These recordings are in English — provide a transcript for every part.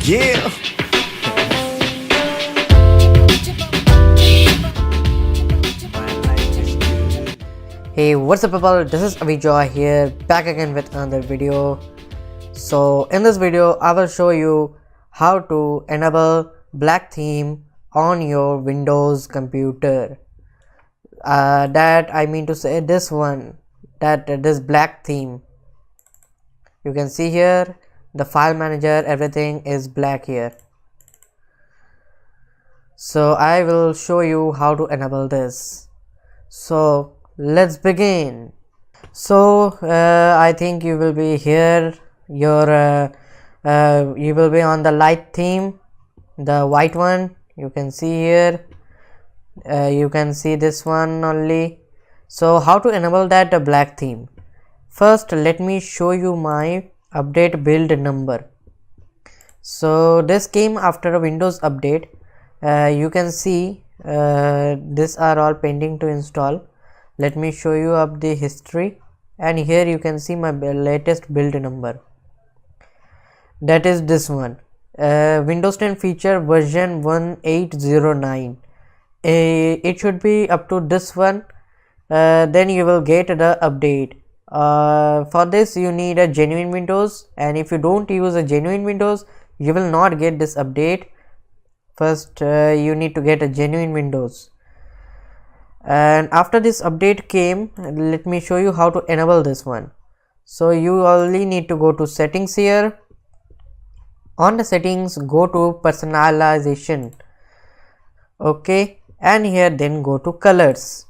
Yeah. Hey, what's up people, this is Avijoy here, back again with another video. So in this video I will show you how to enable black theme on your Windows computer. That I mean to say this one, this black theme. You can see here the file manager, everything is black here. So I will show you how to enable this. So let's begin. So I think you will be here, you will be on the light theme, the white one. You can see here, you can see this one only. So how to enable that black theme? First let me show you my update build number. So this came after a Windows update. You can see these are all pending to install. Let me show you up the history, and here you can see my latest build number, that is this one, Windows 10 feature version 1809. It should be up to this one, then you will get the update. For this you need a genuine Windows, and if you don't use a genuine Windows you will not get this update. First you need to get a genuine Windows, and after this update came, let me show you how to enable this one. So you only need to go to settings here. On the settings, go to personalization, okay, and here then go to colors,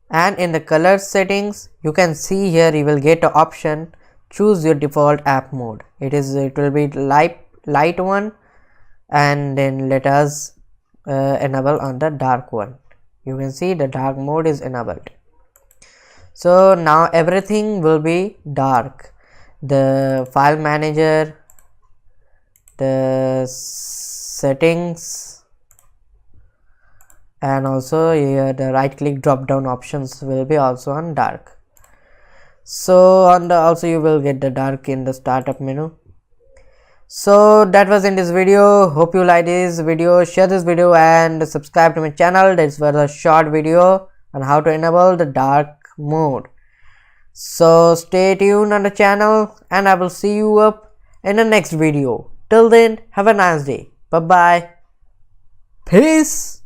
and in the color settings you can see here you will get an option, choose your default app mode. It will be light one, and then let us enable on the dark one. You can see the dark mode is enabled. So now everything will be dark, the file manager, the settings, and also here the right click drop down options will be also on dark. So on the also you will get the dark in the startup menu. So that was in this video. Hope you like this video. Share this video and subscribe to my channel. This was a short video on how to enable the dark mode. So stay tuned on the channel, and I will see you up in the next video. Till then, have a nice day. Bye bye. Peace.